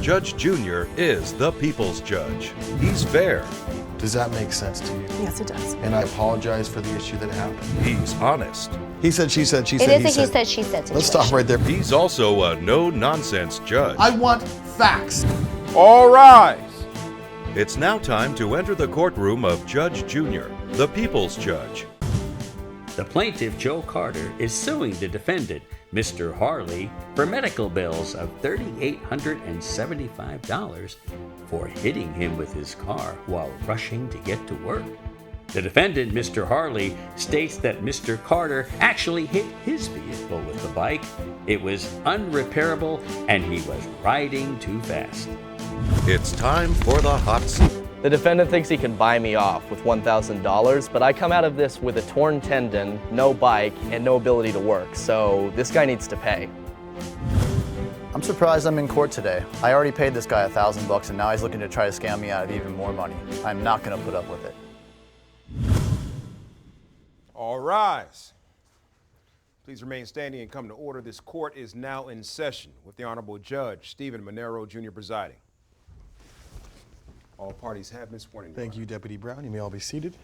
Judge Junior is the people's judge. He's fair. Does that make sense to you? Yes, it does. And I apologize for the issue that happened. He's honest. He said, she said, she It said, is he a said. he said, she said situation. Let's stop right there. He's also a no-nonsense judge. I want facts. All rise. It's now time to enter the courtroom of Judge Junior, the people's judge. The plaintiff, Joe Carter, is suing the defendant, Mr. Harley, for medical bills of $3,875 for hitting him with his car while rushing to get to work. The defendant, Mr. Harley, states that Mr. Carter actually hit his vehicle with the bike. It was unrepairable and he was riding too fast. It's time for the hot seat. The defendant thinks he can buy me off with $1,000, but I come out of this with a torn tendon, no bike, and no ability to work, so this guy needs to pay. I'm surprised I'm in court today. I already paid this guy $1,000 and now he's looking to try to scam me out of even more money. I'm not gonna put up with it. All rise. Please remain standing and come to order. This court is now in session with the Honorable Judge Stephen Monero, Jr. presiding. All parties have been sworn in. Thank you, Deputy Brown. You may all be seated.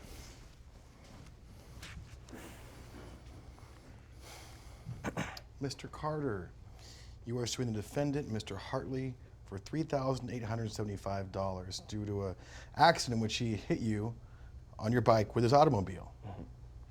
Mr. Carter, you are suing the defendant, Mr. Hartley, for $3,875 due to an accident in which he hit you on your bike with his automobile.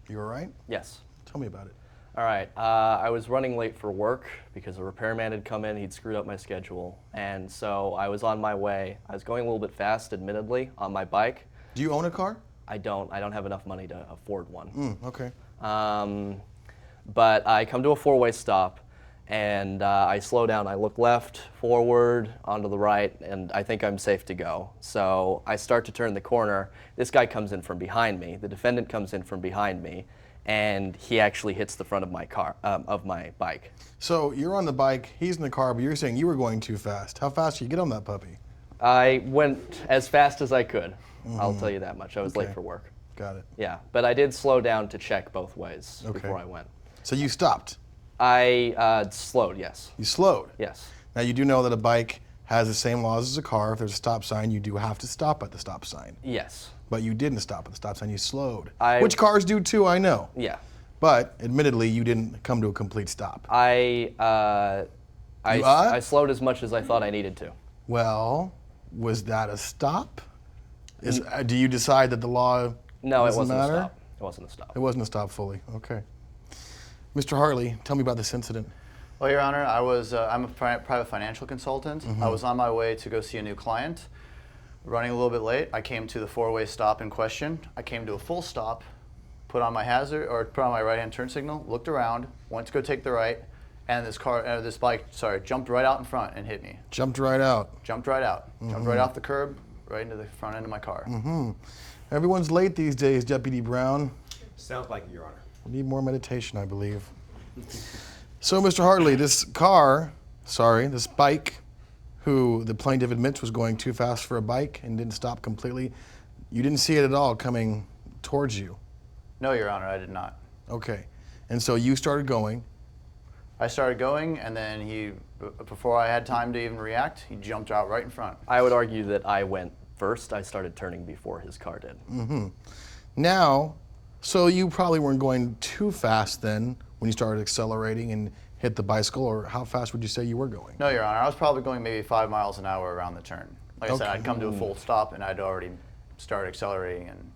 You all right? Yes. Tell me about it. All right, I was running late for work because a repairman had come in, he'd screwed up my schedule, and so I was on my way. I was going a little bit fast, admittedly, on my bike. Do you own a car? I don't have enough money to afford one. Okay. But I come to a four-way stop, and I slow down. I look left, forward, onto the right, and I think I'm safe to go. So I start to turn the corner. This guy comes in from behind me. The defendant comes in from behind me, and he actually hits the front of my car, of my bike. So you're on the bike, he's in the car, but you're saying you were going too fast. How fast did you get on that puppy? I went as fast as I could. I'll tell you that much. I was late for work. Got it. Yeah, but I did slow down to check both ways before I went. So you stopped? I slowed, yes. You slowed? Yes. Now you do know that a bike has the same laws as a car. If there's a stop sign, you do have to stop at the stop sign. Yes. But you didn't stop at the stop sign, you slowed. Which cars do too, I know. Yeah. But admittedly, you didn't come to a complete stop. I slowed as much as I thought I needed to. Well, was that a stop? Do you decide that the law No, it doesn't wasn't matter? a stop. It wasn't a stop. It wasn't a stop fully, okay. Mr. Hartley, tell me about this incident. Well, Your Honor, I'm a private financial consultant. I was on my way to go see a new client. Running a little bit late, I came to the four-way stop in question. I came to a full stop, put on my right-hand turn signal, looked around, went to go take the right, and this bike, jumped right out in front and hit me. Jumped right out. Jumped right out. Jumped right off the curb, right into the front end of my car. Everyone's late these days, Deputy Brown. Sounds like it, Your Honor. We need more meditation, I believe. So, Mr. Hartley, this bike, who the plaintiff admits was going too fast for a bike and didn't stop completely, you didn't see it at all coming towards you? No, Your Honor, I did not. Okay. And so you started going. I started going, and then before I had time to even react, he jumped out right in front. I would argue that I went first. I started turning before his car did. Now, so you probably weren't going too fast then when you started accelerating and hit the bicycle, or how fast would you say you were going? No, Your Honor, I was probably going maybe 5 miles an hour around the turn. Like I said, I'd come to a full stop and I'd already started accelerating. And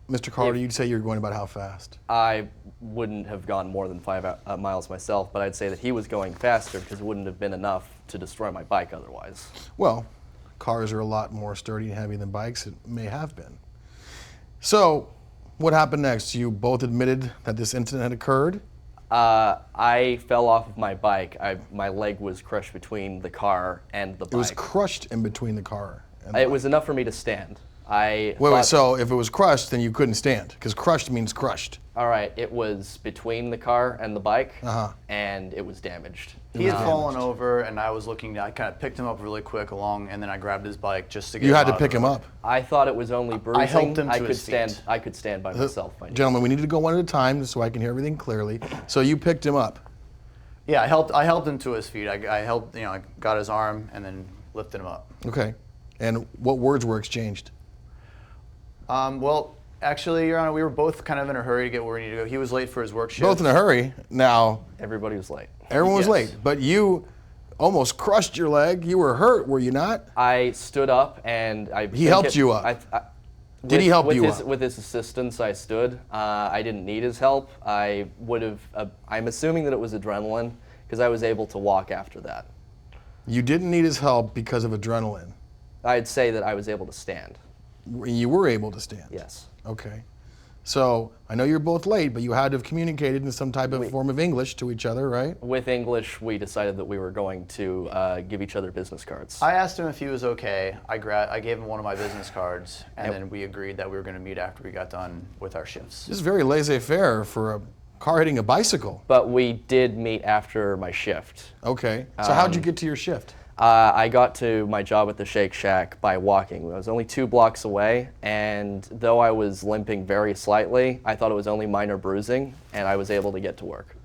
Mr. Carter, you'd say you were going about how fast? I wouldn't have gone more than 5 miles myself, but I'd say that he was going faster because it wouldn't have been enough to destroy my bike otherwise. Well, cars are a lot more sturdy and heavy than bikes. It may have been. So, what happened next? You both admitted that this incident had occurred? I fell off of my bike. My leg was crushed between the car and the bike. It was crushed in between the car and the It bike. was enough for me to stand. Wait, so if it was crushed, then you couldn't stand, because crushed means crushed. All right, it was between the car and the bike, and it was damaged. he had fallen over, and I kind of picked him up really quick and then I grabbed his bike just to get You him had to out pick of him up. I thought it was only bruising. I helped him to his feet. I could stand by myself. Gentlemen, we need to go one at a time so I can hear everything clearly. So you picked him up. Yeah, I helped him to his feet. I helped, I got his arm and then lifting him up. Okay. And what words were exchanged? Well, actually, Your Honor, we were both kind of in a hurry to get where we needed to go. He was late for his work shift. Both in a hurry. Now, Everybody was late. everyone was Yes. late, but you almost crushed your leg. You were hurt, were you not? I stood up and He helped you up. Did he help you up? With his assistance, I stood. I didn't need his help. I would have. I'm assuming that it was adrenaline because I was able to walk after that. You didn't need his help because of adrenaline. I'd say that I was able to stand. You were able to stand. Yes. Okay. So I know you're both late, but you had to have communicated in some type of form of English to each other, right? With English, we decided that we were going to give each other business cards. I asked him if he was okay. I gave him one of my business cards, and then we agreed that we were going to meet after we got done with our shifts. This is very laissez-faire for a car hitting a bicycle. But we did meet after my shift. Okay. So how'd you get to your shift? I got to my job at the Shake Shack by walking. I was only 2 blocks away, and though I was limping very slightly, I thought it was only minor bruising, and I was able to get to work.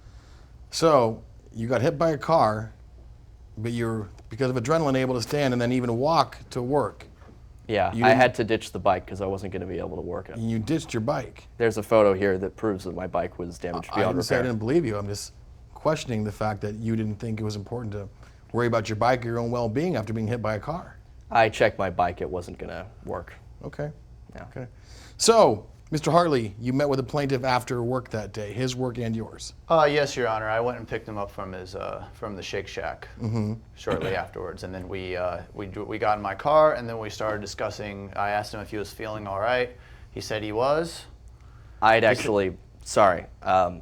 So you got hit by a car, but you're, because of adrenaline, able to stand and then even walk to work. Yeah, You I didn't- had to ditch the bike because I wasn't going to be able to work it. And you ditched your bike. There's a photo here that proves that my bike was damaged I beyond didn't say I repair. didn't believe you. I'm just questioning the fact that you didn't think it was important to worry about your bike or your own well-being after being hit by a car. I checked my bike, it wasn't going to work. Okay. Yeah. Okay. So, Mr. Hartley, you met with the plaintiff after work that day, his work and yours. Yes, Your Honor. I went and picked him up from his from the Shake Shack shortly afterwards, and then we got in my car, and then we started discussing. I asked him if he was feeling all right. He said he was. I'd actually, sorry, You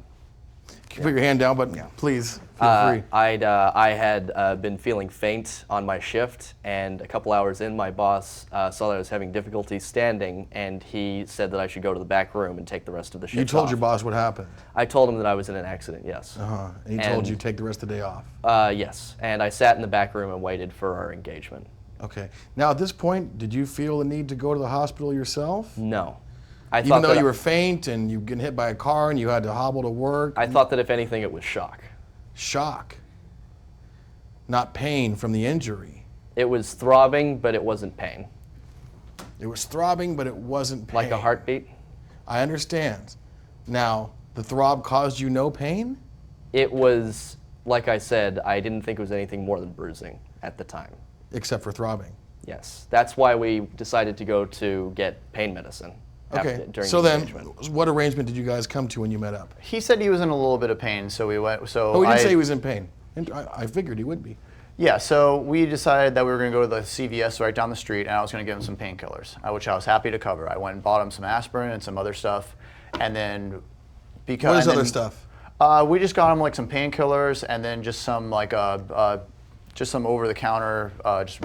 can put your hand down, but please feel free. I had been feeling faint on my shift, and a couple hours in, my boss saw that I was having difficulty standing, and he said that I should go to the back room and take the rest of the shift You told off. your boss what happened. I told him that I was in an accident, yes. And he told you to take the rest of the day off. Yes, and I sat in the back room and waited for our engagement. Okay. Now, at this point, did you feel the need to go to the hospital yourself? No. I Even thought though that you were faint and you getting hit by a car and you had to hobble to work? I thought that if anything, it was shock. Shock. Not pain from the injury. It was throbbing, but it wasn't pain. It was throbbing, but it wasn't pain. Like a heartbeat? I understand. Now, the throb caused you no pain? It was, like I said, I didn't think it was anything more than bruising at the time. Except for throbbing. Yes. That's why we decided to go to get pain medicine. Okay. During So the then, engagement. what arrangement did you guys come to when you met up? He said he was in a little bit of pain, so we went. So Oh, he didn't I, say he was in pain. I figured he would be. Yeah, so we decided that we were going to go to the CVS right down the street, and I was going to give him some painkillers, which I was happy to cover. I went and bought him some aspirin and some other stuff, and then because What is and other then, stuff? we just got him like some painkillers, and then just some like just some over-the-counter, just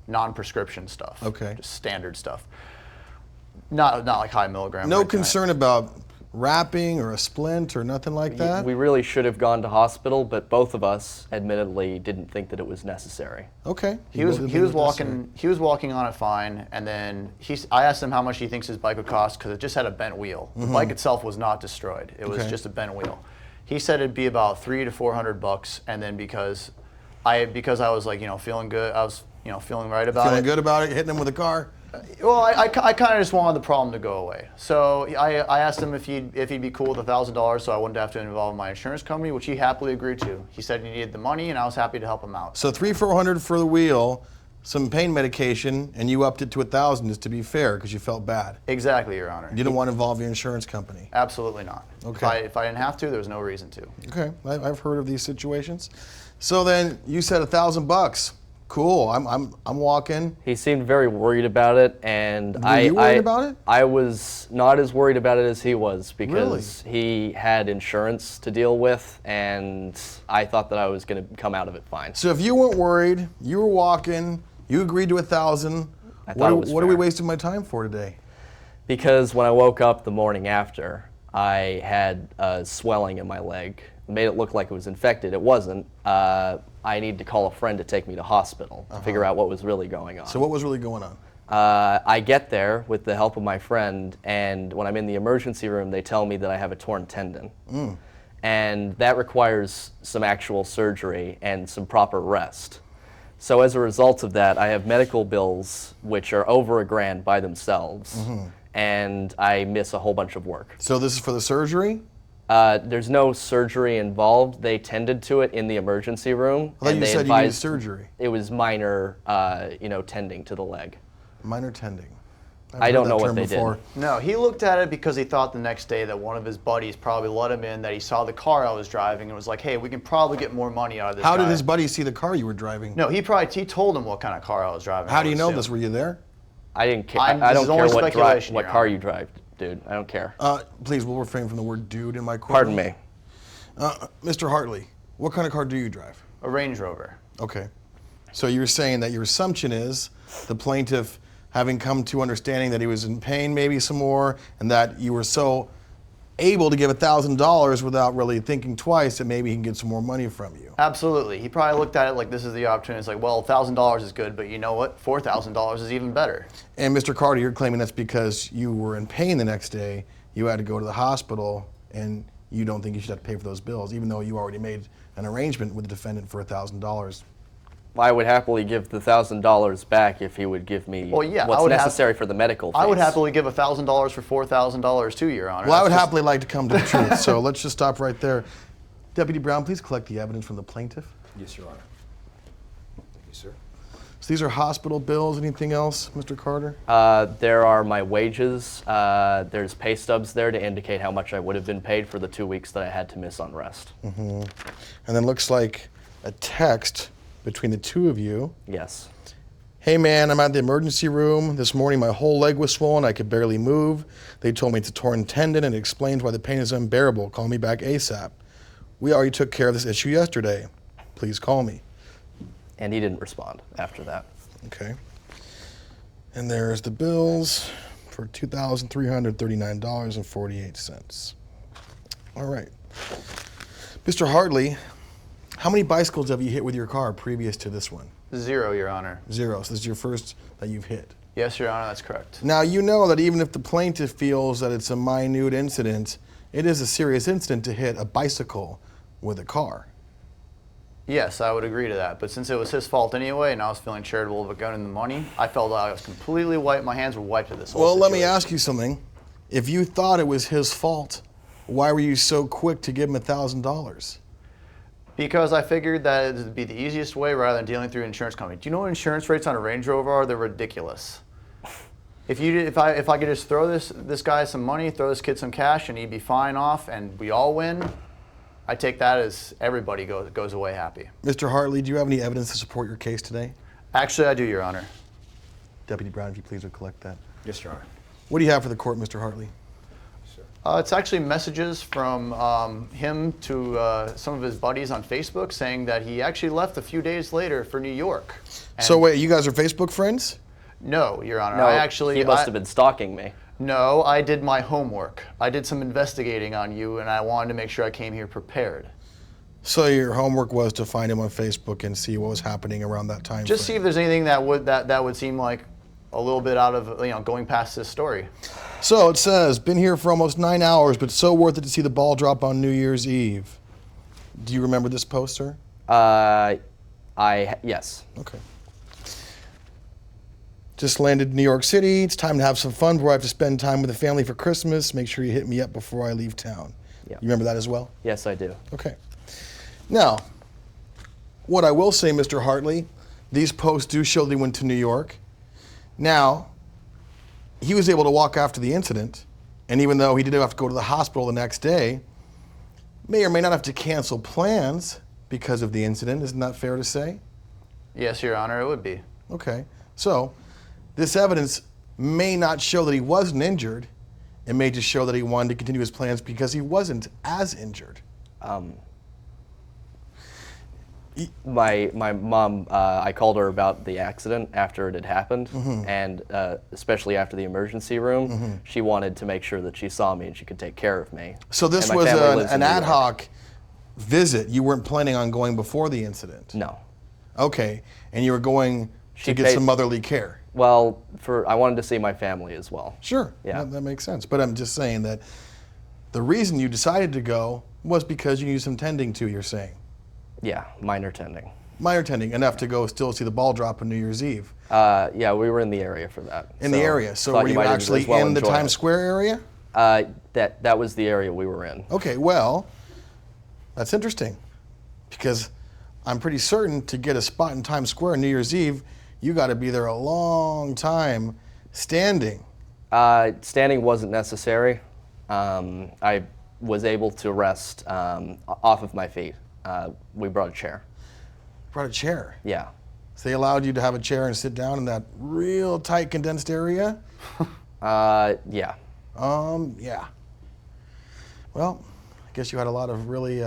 non-prescription stuff. Okay. Just standard stuff. Not like high milligram. No or anything like that. concern about wrapping or a splint or nothing like that? We really should have gone to hospital, but both of us admittedly didn't think that it was necessary. Okay. He was walking on it fine, and then I asked him how much he thinks his bike would cost because it just had a bent wheel. The bike itself was not destroyed; it was Okay. just a bent wheel. He said it'd be about $300 to $400, and then because I was like feeling good, I was feeling right about Feeling it. good about it, hitting him with a car? Well, I kind of just wanted the problem to go away. So I asked him if he'd be cool with $1,000 so I wouldn't have to involve my insurance company, which he happily agreed to. He said he needed the money, and I was happy to help him out. So $300-400 for the wheel, some pain medication, and you upped it to $1,000 just to be fair because you felt bad. Exactly, Your Honor. You didn't want to involve your insurance company. Absolutely not. Okay. If I didn't have to, there was no reason to. Okay, I've heard of these situations. So then you said $1,000. Cool. I'm walking. He seemed very worried about it, and Were you worried about it? I was not as worried about it as he was because he had insurance to deal with, and I thought that I was going to come out of it fine. So if you weren't worried, you were walking, you agreed to $1,000. I thought it was What are we fair. wasting my time for today? Because when I woke up the morning after, I had swelling in my leg. It made it look like it was infected. It wasn't. I need to call a friend to take me to hospital to figure out what was really going on. So what was really going on? I get there with the help of my friend, and when I'm in the emergency room, they tell me that I have a torn tendon. And that requires some actual surgery and some proper rest. So as a result of that, I have medical bills which are over $1,000 by themselves, and I miss a whole bunch of work. So this is for the surgery? There's no surgery involved. They tended to it in the emergency room. I thought and you they said you needed advised surgery. It was minor, tending to the leg. Minor tending. I don't know what they did. No, he looked at it because he thought the next day that one of his buddies probably let him in, that he saw the car I was driving and was like, hey, we can probably get more money out of this How guy. did his buddy see the car you were driving? No, he told him what kind of car I was driving. How do you know this? Were you there? I didn't care. I'm- I this don't is care only what speculation, Your car Honor. you drive, dude. I don't care. Please, we'll refrain from the word dude in my court. Pardon me. Mr. Hartley, what kind of car do you drive? A Range Rover. Okay. So you're saying that your assumption is the plaintiff, having come to understanding that he was in pain maybe some more, and that you were so able to give $1,000 without really thinking twice that maybe he can get some more money from you. Absolutely. He probably looked at it like this is the opportunity. It's like, well, $1,000 is good, but you know what? $4,000 is even better. And Mr. Carter, you're claiming that's because you were in pain the next day, you had to go to the hospital, and you don't think you should have to pay for those bills, even though you already made an arrangement with the defendant for $1,000. I would happily give the $1,000 back if he would give me Well, yeah, I what's would necessary for the medical fees. I would happily give $1,000 for $4,000 too, Your Honor. Well, I would That's just- happily like to come to the truth, so let's just stop right there. Deputy Brown, please collect the evidence from the plaintiff. Yes, Your Honor. Thank you, sir. So these are hospital bills. Anything else, Mr. Carter? There are my wages. There's pay stubs there to indicate how much I would have been paid for the 2 weeks that I had to miss on rest. And then looks like a text between the two of you. Yes. Hey man, I'm at the emergency room. This morning my whole leg was swollen. I could barely move. They told me it's a torn tendon and it explains why the pain is unbearable. Call me back ASAP. We already took care of this issue yesterday. Please call me. And he didn't respond after that. Okay. And there's the bills for $2,339.48. All right. Mr. Hartley, how many bicycles have you hit with your car previous to this one? 0, Your Honor. 0. So this is your first that you've hit. Yes, Your Honor, that's correct. Now, you know that even if the plaintiff feels that it's a minute incident, it is a serious incident to hit a bicycle with a car. Yes, I would agree to that. But since it was his fault anyway, and I was feeling charitable about gunning the money, I felt like I was completely wiped. My hands were wiped at this whole Well, let me situation. ask you something. If you thought it was his fault, why were you so quick to give him $1,000? Because I figured that it would be the easiest way rather than dealing through an insurance company. Do you know what insurance rates on a Range Rover are? They're ridiculous. If I could just throw this guy some money, throw this kid some cash, and he'd be fine off, and we all win, I take that as everybody goes away happy. Mr. Hartley, do you have any evidence to support your case today? Actually, I do, Your Honor. Deputy Brown, if you please would collect that. Yes, Your Honor. What do you have for the court, Mr. Hartley? It's actually messages from him to some of his buddies on Facebook saying that he actually left a few days later for New York. So wait, you guys are Facebook friends? No, Your Honor. No, he must have been stalking me. No, I did my homework. I did some investigating on you, and I wanted to make sure I came here prepared. So your homework was to find him on Facebook and see what was happening around that time Just see frame. if there's anything that would seem like a little bit out of going past this story. So it says, been here for almost 9 hours, but so worth it to see the ball drop on New Year's Eve. Do you remember this poster? Yes. Okay. Just landed in New York City. It's time to have some fun before I have to spend time with the family for Christmas. Make sure you hit me up before I leave town. Yeah. You remember that as well? Yes, I do. Okay. Now, what I will say, Mr. Hartley, these posts do show that he went to New York. Now, he was able to walk after the incident, and even though he did have to go to the hospital the next day, may or may not have to cancel plans because of the incident. Isn't that fair to say? Yes, Your Honor, it would be. Okay. So, this evidence may not show that he wasn't injured. It may just show that he wanted to continue his plans because he wasn't as injured. My mom, I called her about the accident after it had happened, and especially after the emergency room, she wanted to make sure that she saw me and she could take care of me. So this And my was family lives in an New ad York. hoc visit. You weren't planning on going before the incident? No. Okay. And you were going She to get paid- some motherly care? Well, I wanted to see my family as well. Sure. Yeah. That makes sense. But I'm just saying that the reason you decided to go was because you needed some tending to, you're saying. Yeah, minor tending. Minor tending, enough to go still see the ball drop on New Year's Eve. Yeah, we were in the area for that. In the area. So thought were you might actually as well in the enjoy Times it. Square area? That was the area we were in. Okay, well, that's interesting because I'm pretty certain to get a spot in Times Square on New Year's Eve, you got to be there a long time standing. Standing wasn't necessary. I was able to rest off of my feet. We brought a chair. Brought a chair. Yeah. So they allowed you to have a chair and sit down in that real tight condensed area? Yeah. Yeah. Well, I guess you had a lot of really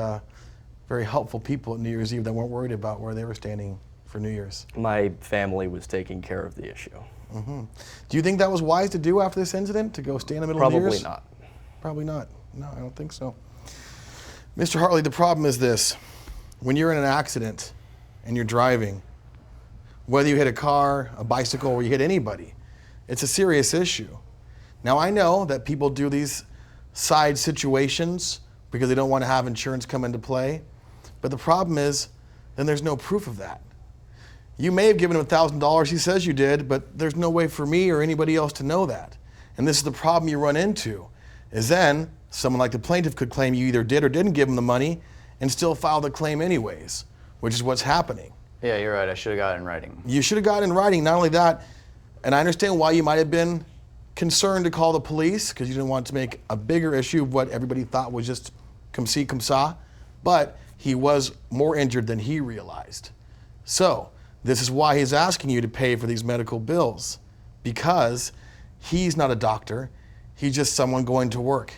very helpful people at New Year's Eve that weren't worried about where they were standing for New Year's. My family was taking care of the issue. Do you think that was wise to do after this incident, to go stay in the middle of New Year's? Probably not. Probably not. No, I don't think so. Mr. Hartley, the problem is this. When you're in an accident and you're driving, whether you hit a car, a bicycle, or you hit anybody, it's a serious issue. Now, I know that people do these side situations because they don't want to have insurance come into play, but the problem is then there's no proof of that. You may have given him $1,000, he says you did, but there's no way for me or anybody else to know that. And this is the problem you run into, is then someone like the plaintiff could claim you either did or didn't give him the money and still file the claim anyways, which is what's happening. Yeah, you're right. I should have got it in writing. You should have got it in writing. Not only that, and I understand why you might have been concerned to call the police because you didn't want to make a bigger issue of what everybody thought was just comme ci, comme ça, but he was more injured than he realized. So this is why he's asking you to pay for these medical bills, because he's not a doctor. He's just someone going to work,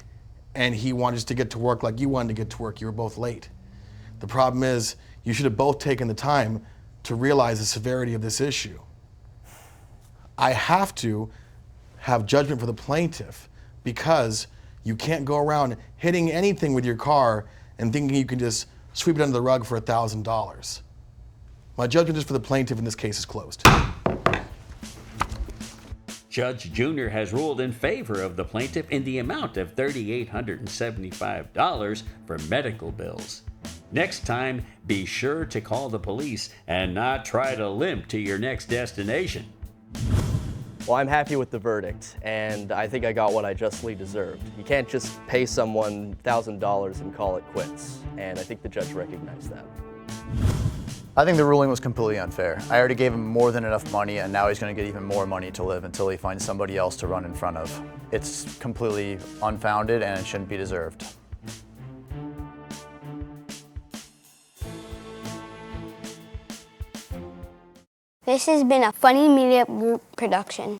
and he wanted to get to work like you wanted to get to work. You were both late. The problem is you should have both taken the time to realize the severity of this issue. I have to have judgment for the plaintiff because you can't go around hitting anything with your car and thinking you can just sweep it under the rug for $1,000. My judgment just for the plaintiff in this case is closed. Judge Junior has ruled in favor of the plaintiff in the amount of $3,875 for medical bills. Next time, be sure to call the police and not try to limp to your next destination. Well, I'm happy with the verdict, and I think I got what I justly deserved. You can't just pay someone $1,000 and call it quits, and I think the judge recognized that. I think the ruling was completely unfair. I already gave him more than enough money, and now he's going to get even more money to live until he finds somebody else to run in front of. It's completely unfounded, and it shouldn't be deserved. This has been a Funny Media Group production.